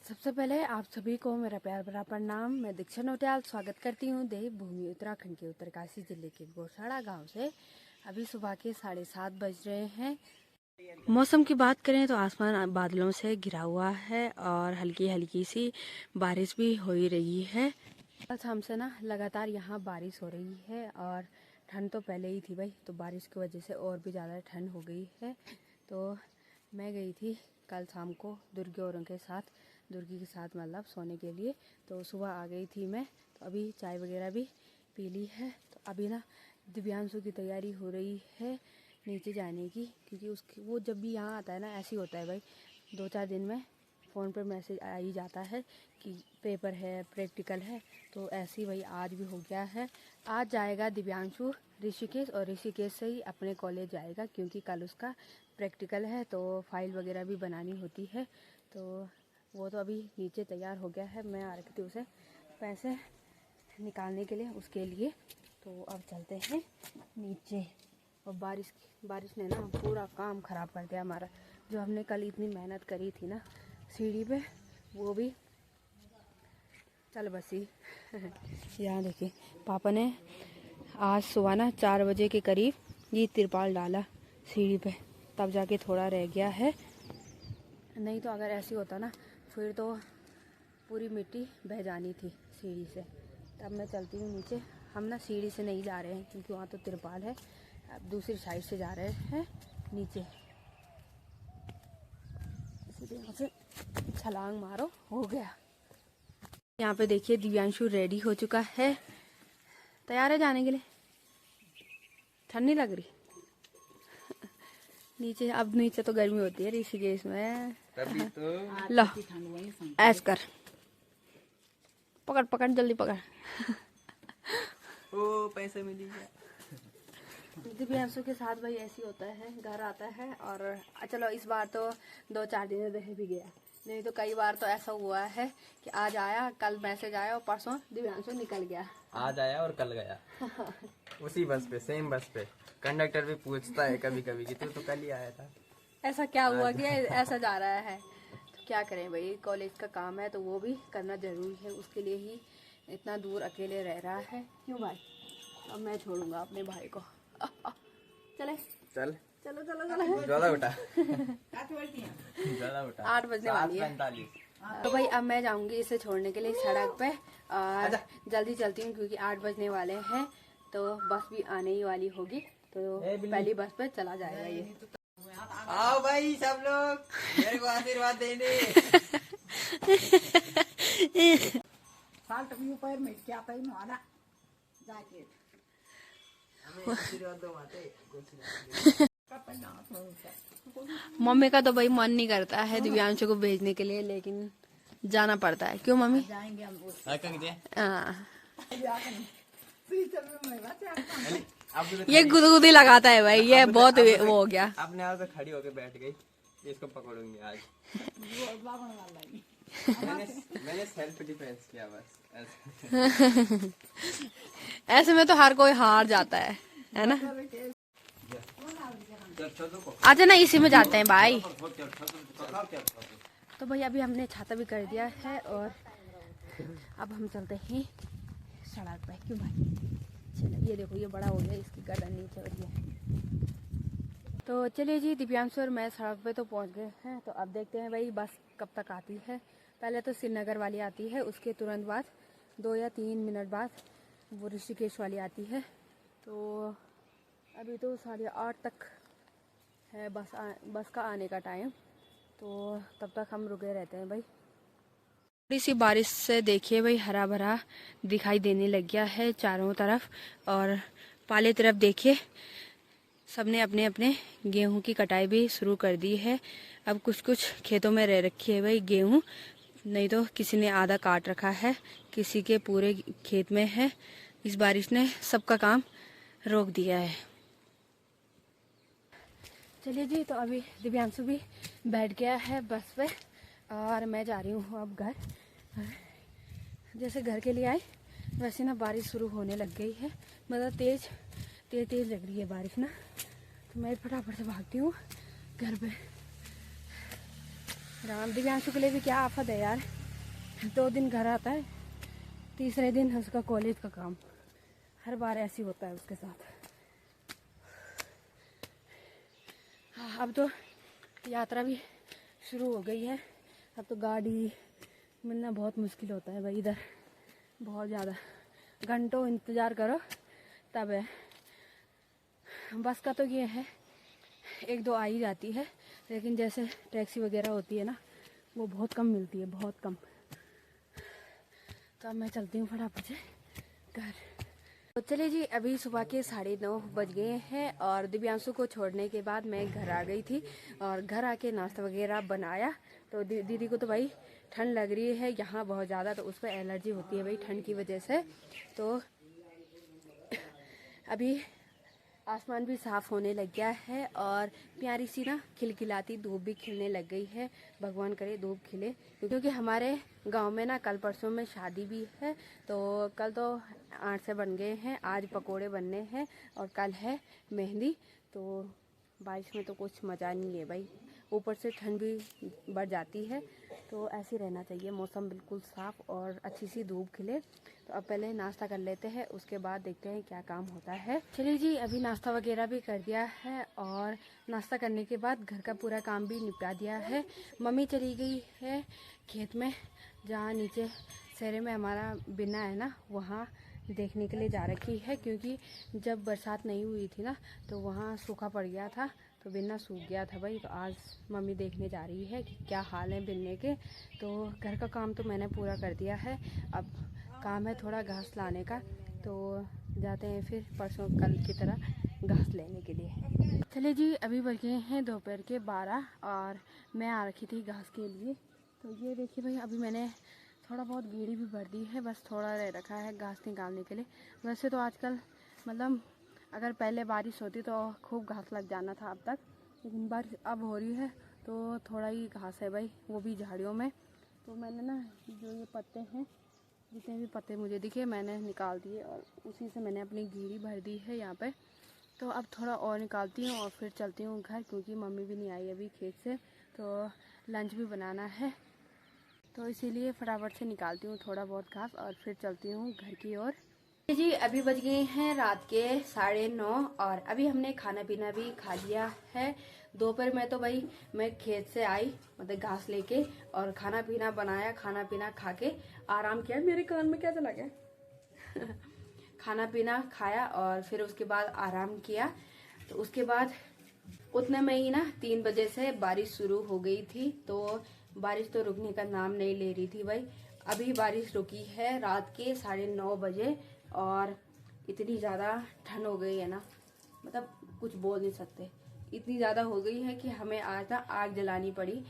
सबसे पहले आप सभी को मेरा प्यार भरा प्रणाम। मैं दीक्षा नौटियाल स्वागत करती हूँ देवभूमि उत्तराखंड के उत्तरकाशी जिले के गौशाला गांव से। अभी सुबह के 7:30 बज रहे हैं। मौसम की बात करें तो आसमान बादलों से घिरा हुआ है और हल्की हल्की सी बारिश भी हो ही रही है। कल शाम से ना लगातार यहाँ बारिश हो रही है और ठंड तो पहले ही थी भाई, तो बारिश की वजह से और भी ज़्यादा ठंड हो गई है। तो मैं गई थी कल शाम को दुर्गी के साथ मतलब सोने के लिए। तो सुबह आ गई थी मैं, तो अभी चाय वगैरह भी पी ली है। तो अभी ना दिव्यांशु की तैयारी हो रही है नीचे जाने की, क्योंकि उसकी वो जब भी यहाँ आता है ना ऐसे ही होता है भाई, 2-4 दिन में फ़ोन पर मैसेज आ ही जाता है कि पेपर है, प्रैक्टिकल है। तो ऐसे ही भाई आज भी हो गया है। आज जाएगा दिव्यांशु ऋषिकेश, और ऋषिकेश से ही अपने कॉलेज जाएगा, क्योंकि कल उसका प्रैक्टिकल है तो फाइल वगैरह भी बनानी होती है। तो वो तो अभी नीचे तैयार हो गया है। मैं आ रखी थी उसे पैसे निकालने के लिए उसके लिए। तो अब चलते हैं नीचे। और बारिश ने ना पूरा काम ख़राब कर दिया हमारा। जो हमने कल इतनी मेहनत करी थी ना सीढ़ी पे, वो भी चल बसी। यहाँ देखिए पापा ने आज सुबह ना 4 बजे के करीब ये तिरपाल डाला सीढ़ी पे, तब जाके थोड़ा रह गया है। नहीं तो अगर ऐसी होता ना फिर तो पूरी मिट्टी बह जानी थी सीढ़ी से। तब मैं चलती हूँ नीचे। हम ना सीढ़ी से नहीं जा रहे हैं क्योंकि वहाँ तो तिरपाल है। अब दूसरी साइड से जा रहे हैं नीचे। इसलिए यहाँ से छलांग मारो, हो गया। यहाँ पे देखिए दिव्यांशु रेडी हो चुका है, तैयार है जाने के लिए। ठंड नहीं लग रही नीचे? अब नीचे तो गर्मी होती है ऋषिकेश में। तभी तो लो ऐस कर, पकड़ पकड़ जल्दी पकड़। ओ पैसे मिलेंगे। दिव्यांशु के साथ भाई ऐसे होता है, घर आता है और चलो इस बार तो 2-4 दिन रह भी गया। नहीं तो कई बार तो ऐसा हुआ है कि आज आया, कल मैसेज आया और परसों दिव्यांशु निकल गया। आज आया और कल गया। उसी बस पे, सेम बस पे। कंडक्टर भी पूछता है कभी कभी कि तू तो कल ही आया था। ऐसा क्या हुआ कि ऐसा जा रहा है? तो क्या करें भाई, कॉलेज का काम है तो वो भी करना जरूरी है। उसके लिए ही इतना दूर अकेले रह रहा है। क्यों भाई? अब मैं छोड़ूंगा अपने भाई को। चले चल चलो चलो चलो। ज्यादा उठा ज्यादा उठा। 8 बजने वाली है। 7:45। तो भाई अब मैं जाऊंगी इसे छोड़ने के लिए सड़क पे, और जल्दी चलती हूँ क्योंकि 8 बजने वाले हैं। तो बस भी आने ही वाली होगी, तो पहली बस पे चला जाएगा ये। आओ भाई सब लोग मेरे को आशीर्वाद देने। आशीर्वाद दो माते। मम्मी का तो भाई मन नहीं करता है दिव्यांशु को भेजने के लिए, लेकिन जाना पड़ता है। क्यों मम्मी? हाँ, ये गुदगुदी लगाता है भाई, ये बहुत वो हो गया। अपने आप से खड़ी होके बैठ गई, इसको पकड़ूंगी आज। मैंने सेल्फ डिफेंस किया बस। ऐसे में तो हर कोई हार जाता है ना? आजा ना, इसी में जाते हैं भाई। तो भाई अभी हमने छाता भी कर दिया है और अब हम चलते हैं सड़क पे। क्यों भाई? चलो ये देखो, ये बड़ा हो गया, इसकी गर्दन नीचे हो रही है। तो चलिए जी, दिव्यांशु और मैं सड़क पे तो पहुंच गए हैं। तो अब देखते हैं भाई बस कब तक आती है। पहले तो श्रीनगर वाली आती है, उसके तुरंत बाद 2 या 3 मिनट बाद वो ऋषिकेश वाली आती है। तो अभी तो 8:30 तक है बस का आने का टाइम। तो तब तक हम रुके रहते हैं भाई। थोड़ी सी बारिश से देखिए भाई हरा भरा दिखाई देने लग गया है चारों तरफ। और पाले तरफ देखिए सबने अपने अपने गेहूं की कटाई भी शुरू कर दी है। अब कुछ कुछ खेतों में रह रखी है भाई गेहूं, नहीं तो किसी ने आधा काट रखा है, किसी के पूरे खेत में है। इस बारिश ने सबका काम रोक दिया है। चलिए जी, तो अभी दिव्यांशु भी बैठ गया है बस पे और मैं जा रही हूँ अब घर। जैसे घर के लिए आई वैसे ना बारिश शुरू होने लग गई है, मतलब तेज लग रही है बारिश ना। तो मैं फटाफट से भागती हूँ घर पे। राम दिव्यांशु के लिए भी क्या आफत है यार। 2 दिन घर आता है, तीसरे दिन उसका कॉलेज का काम। हर बार ऐसे होता है उसके साथ। अब तो यात्रा भी शुरू हो गई है। अब तो गाड़ी मिलना बहुत मुश्किल होता है भाई इधर, बहुत ज़्यादा। घंटों इंतज़ार करो तब है। बस का तो ये है 1-2 आ ही जाती है, लेकिन जैसे टैक्सी वगैरह होती है ना, वो बहुत कम मिलती है, बहुत कम। तो अब मैं चलती हूँ फटाफट से घर। तो चलिए जी, अभी सुबह के 9:30 बज गए हैं और दिव्यांशु को छोड़ने के बाद मैं घर आ गई थी और घर आके नाश्ता वगैरह बनाया। तो दीदी को तो भाई ठंड लग रही है यहाँ बहुत ज़्यादा, तो उस पर एलर्जी होती है भाई ठंड की वजह से। तो अभी आसमान भी साफ होने लग गया है और प्यारी सी ना खिलखिलाती धूप भी खिलने लग गई है। भगवान करे धूप खिले, क्योंकि हमारे गांव में ना कल परसों में शादी भी है। तो कल तो 8 से बन गए हैं, आज पकोड़े बनने हैं और कल है मेहंदी। तो बारिश में तो कुछ मज़ा नहीं है भाई, ऊपर से ठंड भी बढ़ जाती है। तो ऐसे ही रहना चाहिए, मौसम बिल्कुल साफ़ और अच्छी सी धूप खिले। तो अब पहले नाश्ता कर लेते हैं, उसके बाद देखते हैं क्या काम होता है। चलिए जी, अभी नाश्ता वगैरह भी कर दिया है और नाश्ता करने के बाद घर का पूरा काम भी निपटा दिया है। मम्मी चली गई है खेत में, जहाँ नीचे शहर में हमारा बिना है ना, वहाँ देखने के लिए जा रखी है। क्योंकि जब बरसात नहीं हुई थी ना, तो वहाँ सूखा पड़ गया था, तो बिन्ना सूख गया था भाई। तो आज मम्मी देखने जा रही है कि क्या हाल है बिन्ने के। तो घर का काम तो मैंने पूरा कर दिया है, अब काम है थोड़ा घास लाने का। तो जाते हैं फिर परसों कल की तरह घास लेने के लिए। चलिए जी, अभी बज गए हैं दोपहर के 12 और मैं आ रखी थी घास के लिए। तो ये देखिए भाई, अभी मैंने थोड़ा बहुत गेड़ी भी भर दी है, बस थोड़ा रह रखा है घास निकालने के लिए। वैसे तो आजकल मतलब अगर पहले बारिश होती तो खूब घास लग जाना था अब तक, लेकिन बारिश अब हो रही है तो थोड़ा ही घास है भाई, वो भी झाड़ियों में। तो मैंने ना जो ये पत्ते हैं, जितने भी पत्ते मुझे दिखे मैंने निकाल दिए और उसी से मैंने अपनी गेड़ी भर दी है यहाँ पे। तो अब थोड़ा और निकालती हूँ और फिर चलती हूँ घर, क्योंकि मम्मी भी नहीं आई अभी खेत से, तो लंच भी बनाना है। तो इसीलिए फटाफट से निकालती हूँ थोड़ा बहुत घास और फिर चलती हूँ घर की ओर। जी, अभी बज गए हैं रात के 9:30 और अभी हमने खाना पीना भी खा लिया है। दोपहर में तो भाई मैं खेत से आई, मतलब घास लेके, और खाना पीना बनाया, खाना पीना खा के आराम किया। मेरे कान में क्या चला गया खाना पीना खाया और फिर उसके बाद आराम किया। तो उसके बाद उतने में ही ना 3 बजे से बारिश शुरू हो गई थी। तो बारिश तो रुकने का नाम नहीं ले रही थी भाई। अभी बारिश रुकी है रात के 9:30 बजे और इतनी ज़्यादा ठंड हो गई है ना, मतलब कुछ बोल नहीं सकते। इतनी ज़्यादा हो गई है कि हमें आज ना आग जलानी पड़ी।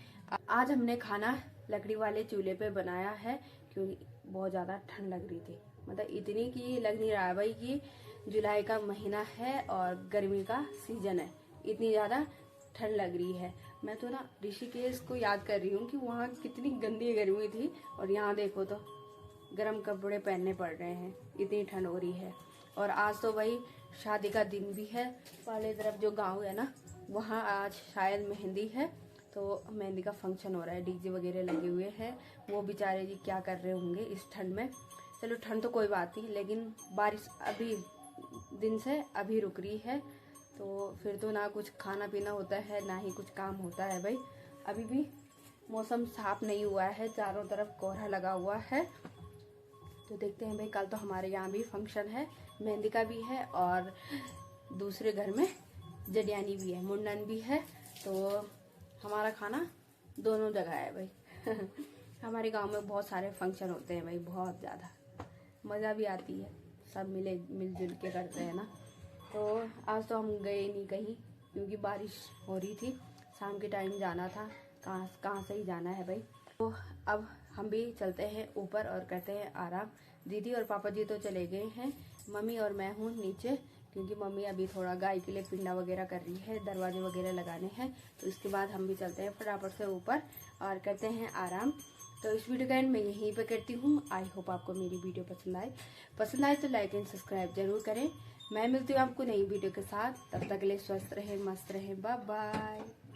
आज हमने खाना लकड़ी वाले चूल्हे पे बनाया है, क्योंकि बहुत ज़्यादा ठंड लग रही थी। मतलब इतनी कि लग नहीं रहा है भाई कि जुलाई का महीना है और गर्मी का सीजन है, इतनी ज़्यादा ठंड लग रही है। मैं तो ना ऋषिकेश को याद कर रही हूँ कि वहाँ कितनी गंदी गर्मी थी, और यहाँ देखो तो गर्म कपड़े पहनने पड़ रहे हैं, इतनी ठंड हो रही है। और आज तो भाई शादी का दिन भी है। वाले तरफ जो गांव है ना, वहाँ आज शायद मेहंदी है, तो मेहंदी का फंक्शन हो रहा है, डीजे वगैरह लगे हुए हैं। वो बेचारे जी क्या कर रहे होंगे इस ठंड में। चलो ठंड तो कोई बात नहीं, लेकिन बारिश अभी दिन से अभी रुक रही है, तो फिर तो ना कुछ खाना पीना होता है ना ही कुछ काम होता है भाई। अभी भी मौसम साफ नहीं हुआ है, चारों तरफ कोहरा लगा हुआ है। तो देखते हैं भाई, कल तो हमारे यहाँ भी फंक्शन है, मेहंदी का भी है और दूसरे घर में जडियानी भी है, मुंडन भी है। तो हमारा खाना दोनों जगह है भाई हमारे गांव में बहुत सारे फंक्शन होते हैं भाई, बहुत ज़्यादा मज़ा भी आती है, सब मिलजुल के करते हैं ना। तो आज तो हम गए नहीं कहीं, क्योंकि बारिश हो रही थी, शाम के टाइम जाना था, कहाँ से ही जाना है भाई। तो अब हम भी चलते हैं ऊपर और करते हैं आराम। दीदी और पापा जी तो चले गए हैं, मम्मी और मैं हूँ नीचे, क्योंकि मम्मी अभी थोड़ा गाय के लिए पिंडा वगैरह कर रही है, दरवाजे वगैरह लगाने हैं। तो इसके बाद हम भी चलते हैं फटाफट से ऊपर और करते हैं आराम। तो इस वीडियो का एंड मैं यहीं पे करती हूँ। आई होप आपको मेरी वीडियो पसंद आए तो लाइक एंड सब्सक्राइब जरूर करें। मैं मिलती हूँ आपको नई वीडियो के साथ, तब तक के लिए स्वस्थ रहें, मस्त रहें, बाय बाय।